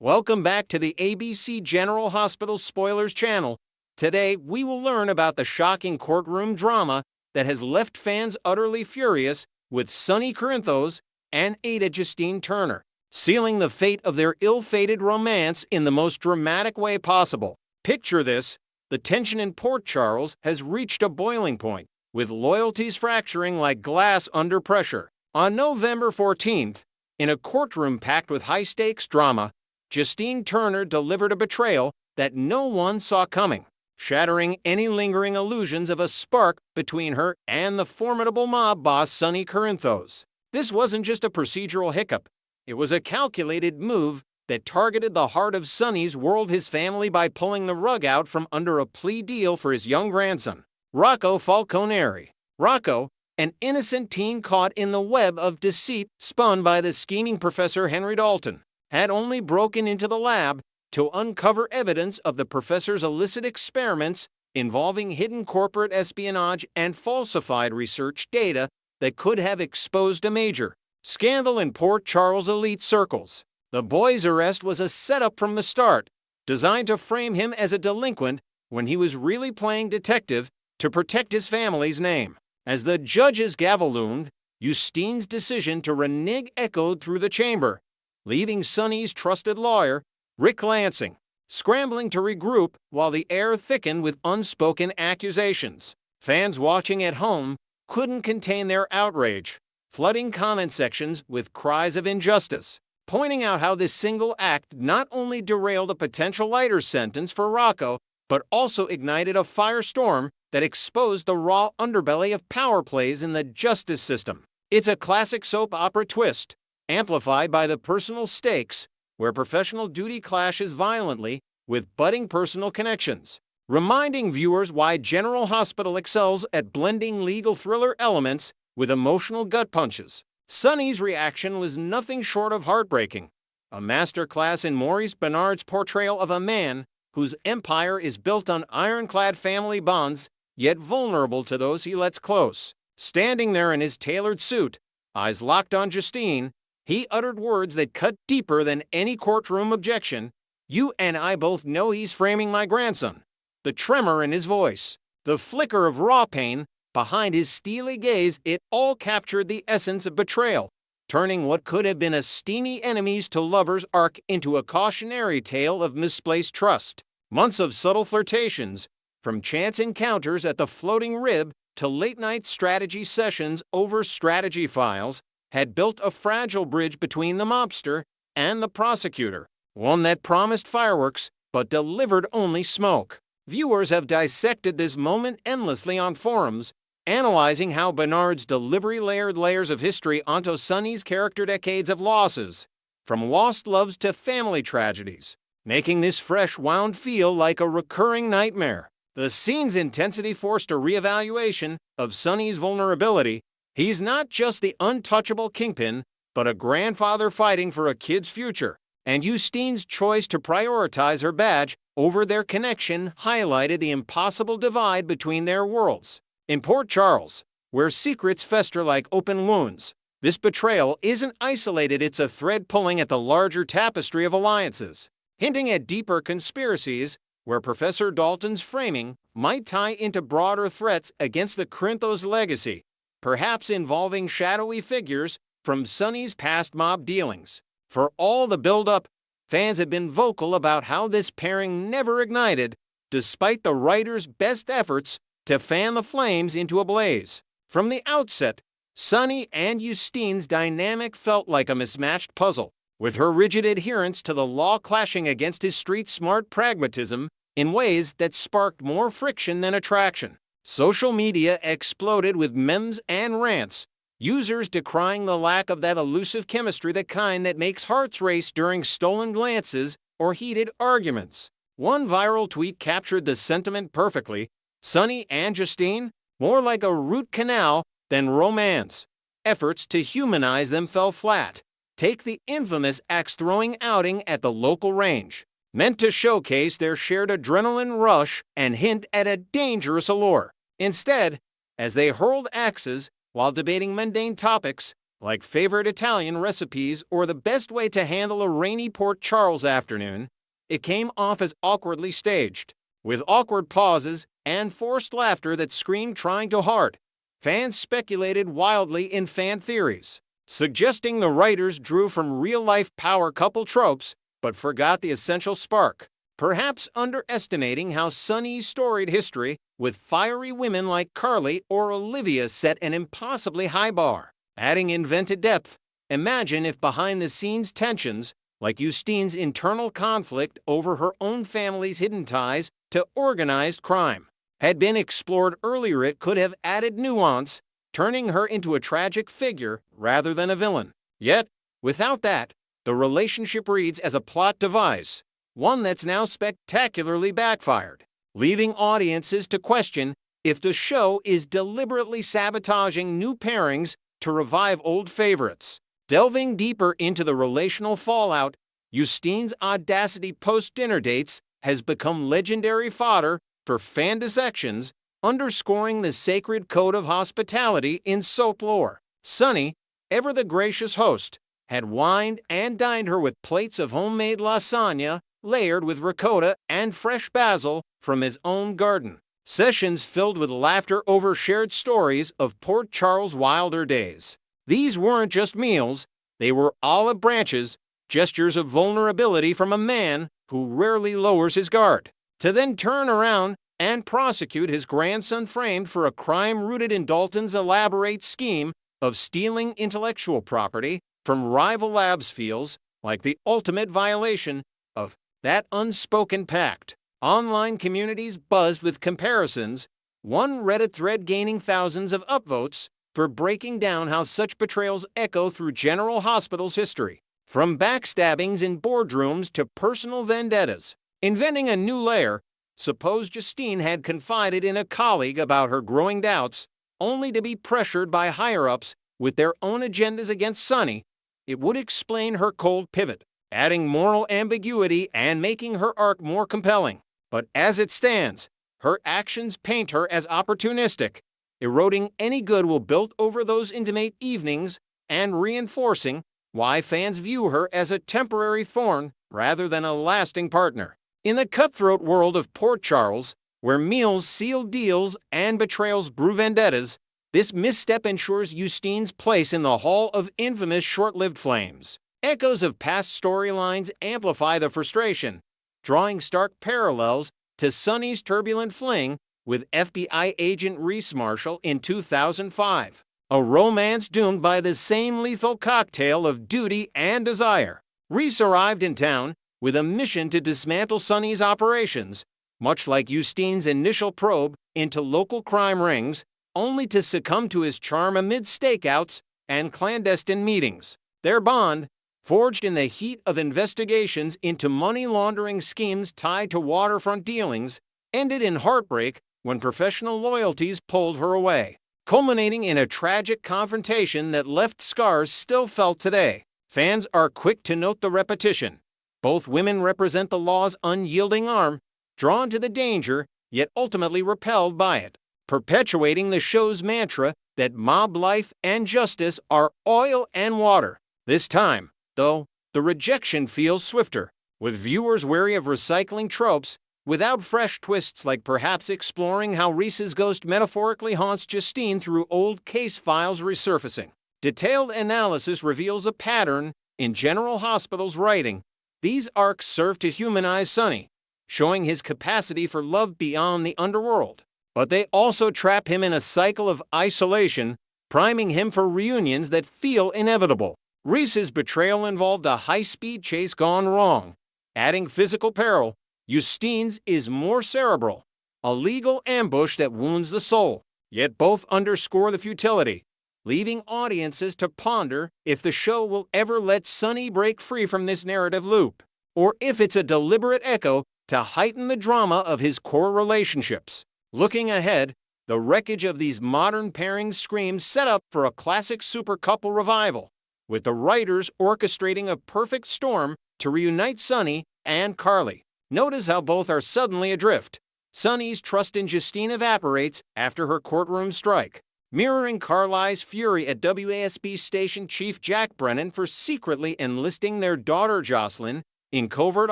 Welcome back to the ABC General Hospital Spoilers channel. Today, we will learn about the shocking courtroom drama that has left fans utterly furious with Sonny Corinthos and Ada Justine Turner, sealing the fate of their ill-fated romance in the most dramatic way possible. Picture this: the tension in Port Charles has reached a boiling point, with loyalties fracturing like glass under pressure. On November 14th, in a courtroom packed with high-stakes drama, Justine Turner delivered a betrayal that no one saw coming, shattering any lingering illusions of a spark between her and the formidable mob boss Sonny Corinthos. This wasn't just a procedural hiccup. It was a calculated move that targeted the heart of Sonny's world, his family, by pulling the rug out from under a plea deal for his young grandson, Rocco Falconeri. Rocco, an innocent teen caught in the web of deceit spun by the scheming Professor Henry Dalton, had only broken into the lab to uncover evidence of the professor's illicit experiments involving hidden corporate espionage and falsified research data that could have exposed a major scandal in Port Charles elite circles. The boy's arrest was a setup from the start, designed to frame him as a delinquent when he was really playing detective to protect his family's name. As the judge's gavel loomed, Justine's decision to renege echoed through the chamber, leaving Sonny's trusted lawyer, Rick Lansing, scrambling to regroup while the air thickened with unspoken accusations. Fans watching at home couldn't contain their outrage, flooding comment sections with cries of injustice, pointing out how this single act not only derailed a potential lighter sentence for Rocco, but also ignited a firestorm that exposed the raw underbelly of power plays in the justice system. It's a classic soap opera twist, amplified by the personal stakes, where professional duty clashes violently with budding personal connections, reminding viewers why General Hospital excels at blending legal thriller elements with emotional gut punches. Sonny's reaction was nothing short of heartbreaking, a masterclass in Maurice Benard's portrayal of a man whose empire is built on ironclad family bonds, yet vulnerable to those he lets close. Standing there in his tailored suit, eyes locked on Justine, he uttered words that cut deeper than any courtroom objection. "You and I both know he's framing my grandson." The tremor in his voice, the flicker of raw pain behind his steely gaze, it all captured the essence of betrayal, turning what could have been a steamy enemies to lovers arc into a cautionary tale of misplaced trust. Months of subtle flirtations, from chance encounters at the Floating Rib to late-night strategy sessions over strategy files, had built a fragile bridge between the mobster and the prosecutor, one that promised fireworks but delivered only smoke. Viewers have dissected this moment endlessly on forums, analyzing how Benard's delivery layered layers of history onto Sonny's character, decades of losses, from lost loves to family tragedies, making this fresh wound feel like a recurring nightmare. The scene's intensity forced a reevaluation of Sonny's vulnerability. He's not just the untouchable kingpin, but a grandfather fighting for a kid's future. And Justine's choice to prioritize her badge over their connection highlighted the impossible divide between their worlds. In Port Charles, where secrets fester like open wounds, this betrayal isn't isolated, it's a thread pulling at the larger tapestry of alliances, hinting at deeper conspiracies where Professor Dalton's framing might tie into broader threats against the Corinthos legacy, perhaps involving shadowy figures from Sonny's past mob dealings. For all the build-up, fans have been vocal about how this pairing never ignited, despite the writer's best efforts to fan the flames into a blaze. From the outset, Sonny and Justine's dynamic felt like a mismatched puzzle, with her rigid adherence to the law clashing against his street-smart pragmatism in ways that sparked more friction than attraction. Social media exploded with memes and rants, users decrying the lack of that elusive chemistry, the kind that makes hearts race during stolen glances or heated arguments. One viral tweet captured the sentiment perfectly: Sonny and Justine, more like a root canal than romance. Efforts to humanize them fell flat. Take the infamous axe-throwing outing at the local range, meant to showcase their shared adrenaline rush and hint at a dangerous allure. Instead, as they hurled axes while debating mundane topics like favorite Italian recipes or the best way to handle a rainy Port Charles afternoon, it came off as awkwardly staged, with awkward pauses and forced laughter that screamed trying too hard. Fans speculated wildly in fan theories, suggesting the writers drew from real-life power couple tropes but forgot the essential spark, perhaps underestimating how Sonny's storied history with fiery women like Carly or Olivia set an impossibly high bar. Adding invented depth, imagine if behind-the-scenes tensions, like Justine's internal conflict over her own family's hidden ties to organized crime, had been explored earlier. It could have added nuance, turning her into a tragic figure rather than a villain. Yet, without that, the relationship reads as a plot device, one that's now spectacularly backfired, leaving audiences to question if the show is deliberately sabotaging new pairings to revive old favorites. Delving deeper into the relational fallout, Justine's audacity post-dinner dates has become legendary fodder for fan dissections, underscoring the sacred code of hospitality in soap lore. Sonny, ever the gracious host, had wined and dined her with plates of homemade lasagna layered with ricotta and fresh basil from his own garden. Sessions filled with laughter over shared stories of Port Charles' wilder days. These weren't just meals, they were olive branches, gestures of vulnerability from a man who rarely lowers his guard. To then turn around and prosecute his grandson framed for a crime rooted in Dalton's elaborate scheme of stealing intellectual property from rival labs feels like the ultimate violation of that unspoken pact. Online communities buzzed with comparisons, one Reddit thread gaining thousands of upvotes for breaking down how such betrayals echo through General Hospital's history, from backstabbings in boardrooms to personal vendettas. Inventing a new layer, suppose Justine had confided in a colleague about her growing doubts, only to be pressured by higher-ups with their own agendas against Sonny. It would explain her cold pivot, adding moral ambiguity and making her arc more compelling. But as it stands, her actions paint her as opportunistic, eroding any goodwill built over those intimate evenings and reinforcing why fans view her as a temporary thorn rather than a lasting partner. In the cutthroat world of Port Charles, where meals seal deals and betrayals brew vendettas, this misstep ensures Justine's place in the Hall of Infamous short-lived flames. Echoes of past storylines amplify the frustration, drawing stark parallels to Sonny's turbulent fling with FBI agent Reese Marshall in 2005, a romance doomed by the same lethal cocktail of duty and desire. Reese arrived in town with a mission to dismantle Sonny's operations, much like Justine's initial probe into local crime rings, only to succumb to his charm amid stakeouts and clandestine meetings. Their bond, forged in the heat of investigations into money laundering schemes tied to waterfront dealings, ended in heartbreak when professional loyalties pulled her away, culminating in a tragic confrontation that left scars still felt today. Fans are quick to note the repetition. Both women represent the law's unyielding arm, drawn to the danger, yet ultimately repelled by it, perpetuating the show's mantra that mob life and justice are oil and water. This time, though, the rejection feels swifter, with viewers wary of recycling tropes without fresh twists like perhaps exploring how Reese's ghost metaphorically haunts Justine through old case files resurfacing. Detailed analysis reveals a pattern in General Hospital's writing. These arcs serve to humanize Sonny, showing his capacity for love beyond the underworld. But they also trap him in a cycle of isolation, priming him for reunions that feel inevitable. Reese's betrayal involved a high-speed chase gone wrong. Adding physical peril, Justine's is more cerebral, a legal ambush that wounds the soul. Yet both underscore the futility, leaving audiences to ponder if the show will ever let Sonny break free from this narrative loop, or if it's a deliberate echo to heighten the drama of his core relationships. Looking ahead, the wreckage of these modern pairings screams set up for a classic super couple revival, with the writers orchestrating a perfect storm to reunite Sonny and Carly. Notice how both are suddenly adrift. Sonny's trust in Justine evaporates after her courtroom strike, mirroring Carly's fury at WASB station chief Jack Brennan for secretly enlisting their daughter Jocelyn in covert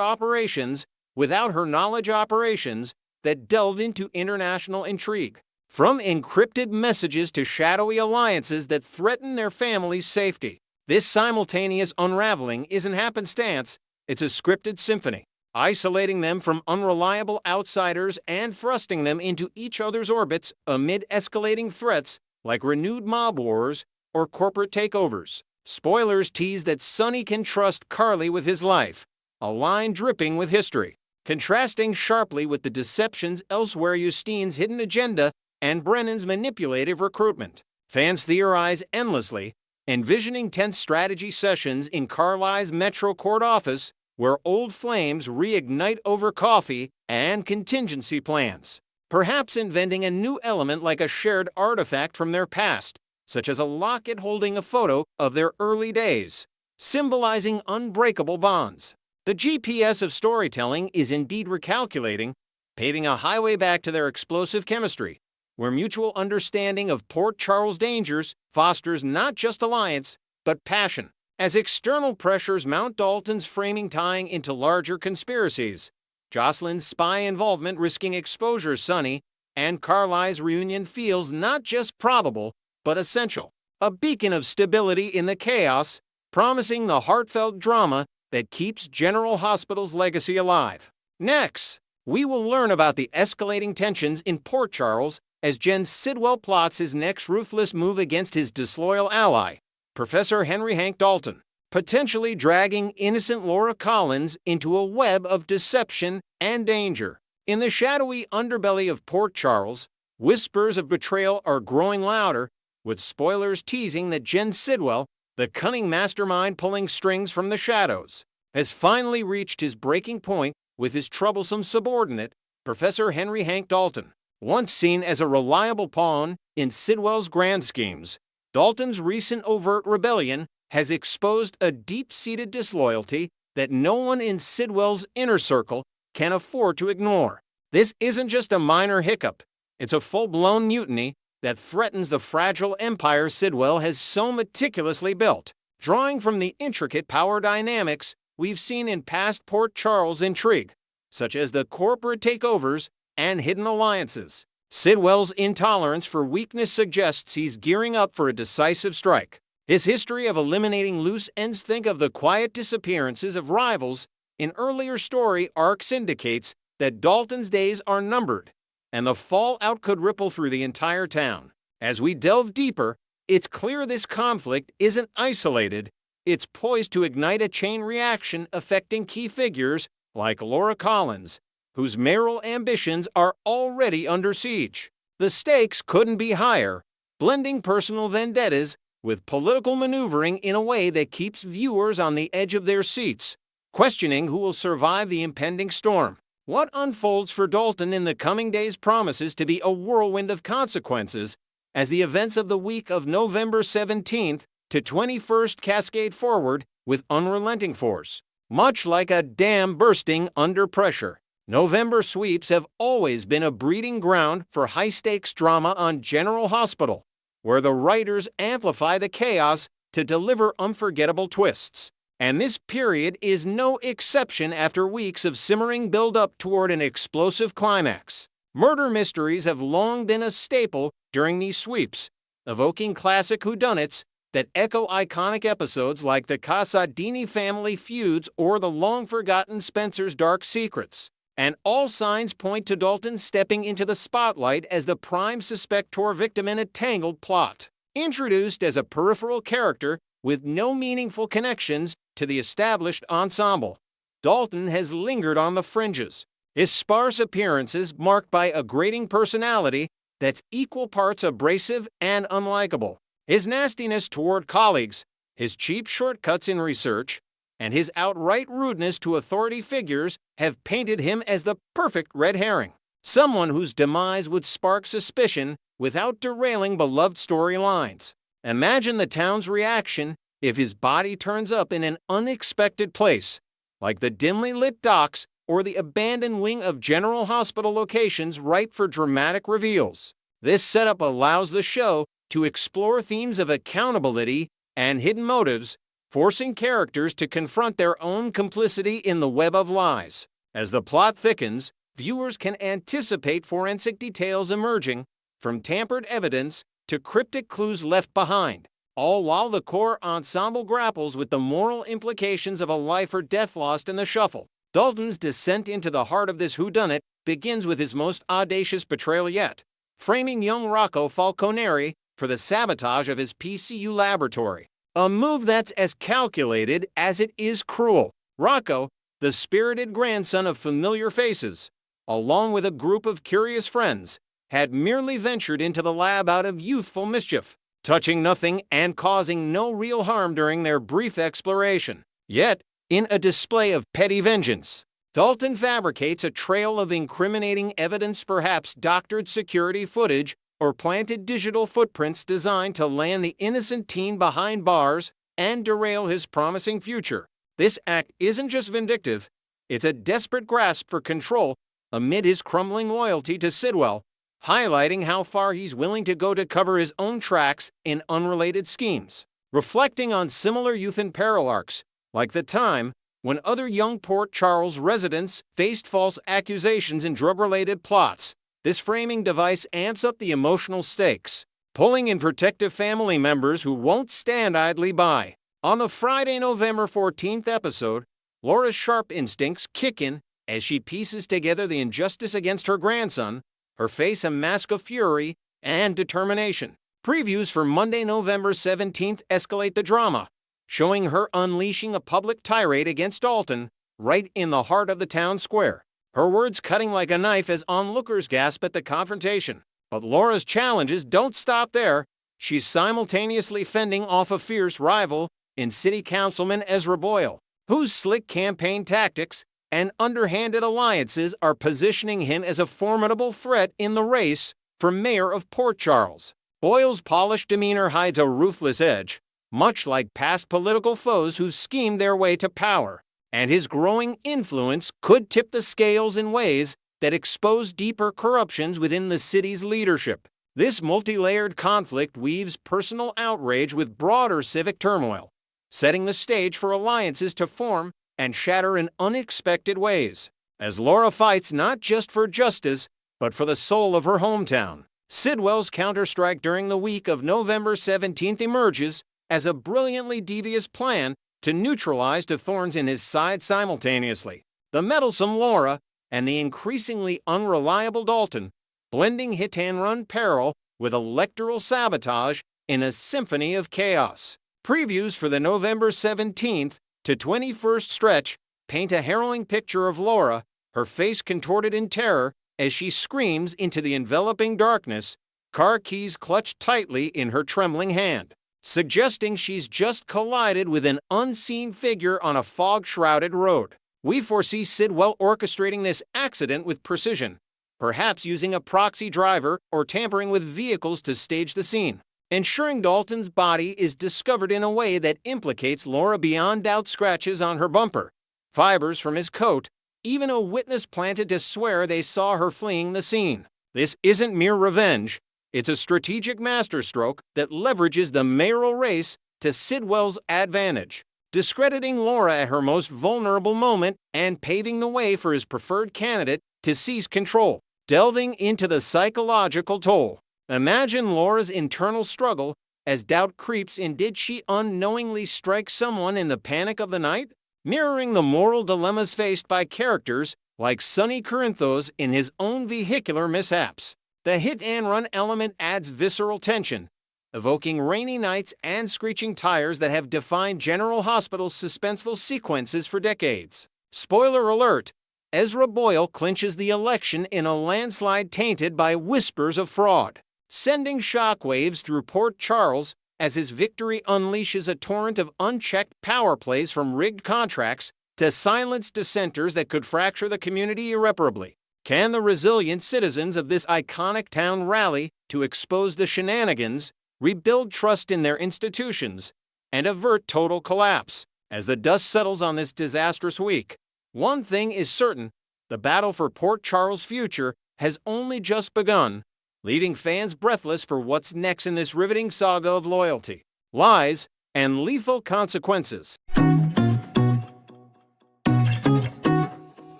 operations without her knowledge operations that delve into international intrigue. From encrypted messages to shadowy alliances that threaten their family's safety. This simultaneous unraveling isn't happenstance, it's a scripted symphony, isolating them from unreliable outsiders and thrusting them into each other's orbits amid escalating threats like renewed mob wars or corporate takeovers. Spoilers tease that Sonny can trust Carly with his life, a line dripping with history, contrasting sharply with the deceptions elsewhere, Justine's hidden agenda and Brennan's manipulative recruitment. Fans theorize endlessly, envisioning tense strategy sessions in Carly's Metro Court office where old flames reignite over coffee and contingency plans, perhaps inventing a new element like a shared artifact from their past, such as a locket holding a photo of their early days, symbolizing unbreakable bonds. The GPS of storytelling is indeed recalculating, paving a highway back to their explosive chemistry, where mutual understanding of Port Charles' dangers fosters not just alliance, but passion. As external pressures mount, Dalton's framing tying into larger conspiracies, Jocelyn's spy involvement risking exposure, Sonny, and Carly's reunion feels not just probable, but essential. A beacon of stability in the chaos, promising the heartfelt drama that keeps General Hospital's legacy alive. Next, we will learn about the escalating tensions in Port Charles as Jen Sidwell plots his next ruthless move against his disloyal ally, Professor Henry Hank Dalton, potentially dragging innocent Laura Collins into a web of deception and danger. In the shadowy underbelly of Port Charles, whispers of betrayal are growing louder, with spoilers teasing that Jen Sidwell, the cunning mastermind pulling strings from the shadows, has finally reached his breaking point with his troublesome subordinate, Professor Henry Hank Dalton. Once seen as a reliable pawn in Sidwell's grand schemes, Dalton's recent overt rebellion has exposed a deep-seated disloyalty that no one in Sidwell's inner circle can afford to ignore. This isn't just a minor hiccup, it's a full-blown mutiny that threatens the fragile empire Sidwell has so meticulously built, drawing from the intricate power dynamics we've seen in past Port Charles intrigue, such as the corporate takeovers and hidden alliances. Sidwell's intolerance for weakness suggests he's gearing up for a decisive strike. His history of eliminating loose ends, think of the quiet disappearances of rivals in earlier story arcs, indicates that Dalton's days are numbered, and the fallout could ripple through the entire town. As we delve deeper, it's clear this conflict isn't isolated, it's poised to ignite a chain reaction affecting key figures like Laura Collins, whose mayoral ambitions are already under siege. The stakes couldn't be higher, blending personal vendettas with political maneuvering in a way that keeps viewers on the edge of their seats, questioning who will survive the impending storm. What unfolds for Dalton in the coming days promises to be a whirlwind of consequences as the events of the week of November 17th to 21st cascade forward with unrelenting force. Much like a dam bursting under pressure, November sweeps have always been a breeding ground for high-stakes drama on General Hospital, where the writers amplify the chaos to deliver unforgettable twists. And this period is no exception after weeks of simmering build-up toward an explosive climax. Murder mysteries have long been a staple during these sweeps, evoking classic whodunits that echo iconic episodes like the Casadini family feuds or the long-forgotten Spencer's Dark Secrets. And all signs point to Dalton stepping into the spotlight as the prime suspector victim in a tangled plot. Introduced as a peripheral character with no meaningful connections to the established ensemble, Dalton has lingered on the fringes, his sparse appearances marked by a grating personality that's equal parts abrasive and unlikable. His nastiness toward colleagues, his cheap shortcuts in research, and his outright rudeness to authority figures have painted him as the perfect red herring, someone whose demise would spark suspicion without derailing beloved storylines. Imagine the town's reaction if his body turns up in an unexpected place, like the dimly lit docks or the abandoned wing of General Hospital, locations ripe for dramatic reveals. This setup allows the show to explore themes of accountability and hidden motives, forcing characters to confront their own complicity in the web of lies. As the plot thickens, viewers can anticipate forensic details emerging, from tampered evidence to cryptic clues left behind, all while the core ensemble grapples with the moral implications of a life or death lost in the shuffle. Dalton's descent into the heart of this whodunit begins with his most audacious betrayal yet, framing young Rocco Falconeri for the sabotage of his PCU laboratory. A move that's as calculated as it is cruel. Rocco, the spirited grandson of familiar faces, along with a group of curious friends, had merely ventured into the lab out of youthful mischief, touching nothing and causing no real harm during their brief exploration. Yet, in a display of petty vengeance, Dalton fabricates a trail of incriminating evidence, perhaps doctored security footage or planted digital footprints designed to land the innocent teen behind bars and derail his promising future. This act isn't just vindictive, it's a desperate grasp for control amid his crumbling loyalty to Sidwell, highlighting how far he's willing to go to cover his own tracks in unrelated schemes. Reflecting on similar youth in peril arcs, like the time when other young Port Charles residents faced false accusations in drug-related plots, this framing device amps up the emotional stakes, pulling in protective family members who won't stand idly by. On the Friday, November 14th episode, Laura's sharp instincts kick in as she pieces together the injustice against her grandson, her face a mask of fury and determination. Previews for Monday, November 17th escalate the drama, showing her unleashing a public tirade against Dalton right in the heart of the town square. Her words cutting like a knife as onlookers gasp at the confrontation. But Laura's challenges don't stop there. She's simultaneously fending off a fierce rival in City Councilman Ezra Boyle, whose slick campaign tactics and underhanded alliances are positioning him as a formidable threat in the race for mayor of Port Charles. Boyle's polished demeanor hides a ruthless edge, much like past political foes who schemed their way to power, and his growing influence could tip the scales in ways that expose deeper corruptions within the city's leadership. This multi-layered conflict weaves personal outrage with broader civic turmoil, setting the stage for alliances to form and shatter in unexpected ways, as Laura fights not just for justice, but for the soul of her hometown. Sidwell's counterstrike during the week of November 17th emerges as a brilliantly devious plan to neutralize two thorns in his side simultaneously: the meddlesome Laura and the increasingly unreliable Dalton, blending hit-and-run peril with electoral sabotage in a symphony of chaos. Previews for the November 17th to 21st stretch paint a harrowing picture of Laura, her face contorted in terror as she screams into the enveloping darkness, car keys clutched tightly in her trembling hand, suggesting she's just collided with an unseen figure on a fog-shrouded road. We foresee Sidwell orchestrating this accident with precision, perhaps using a proxy driver or tampering with vehicles to stage the scene, ensuring Dalton's body is discovered in a way that implicates Laura beyond doubt. Scratches on her bumper, fibers from his coat, even a witness planted to swear they saw her fleeing the scene. This isn't mere revenge, it's a strategic masterstroke that leverages the mayoral race to Sidwell's advantage, discrediting Laura at her most vulnerable moment and paving the way for his preferred candidate to seize control. Delving into the psychological toll, imagine Laura's internal struggle as doubt creeps in. Did she unknowingly strike someone in the panic of the night? Mirroring the moral dilemmas faced by characters like Sonny Corinthos in his own vehicular mishaps. The hit-and-run element adds visceral tension, evoking rainy nights and screeching tires that have defined General Hospital's suspenseful sequences for decades. Spoiler alert, Ezra Boyle clinches the election in a landslide tainted by whispers of fraud, sending shockwaves through Port Charles as his victory unleashes a torrent of unchecked power plays, from rigged contracts to silenced dissenters that could fracture the community irreparably. Can the resilient citizens of this iconic town rally to expose the shenanigans, rebuild trust in their institutions, and avert total collapse as the dust settles on this disastrous week? One thing is certain, the battle for Port Charles' future has only just begun, leaving fans breathless for what's next in this riveting saga of loyalty, lies, and lethal consequences.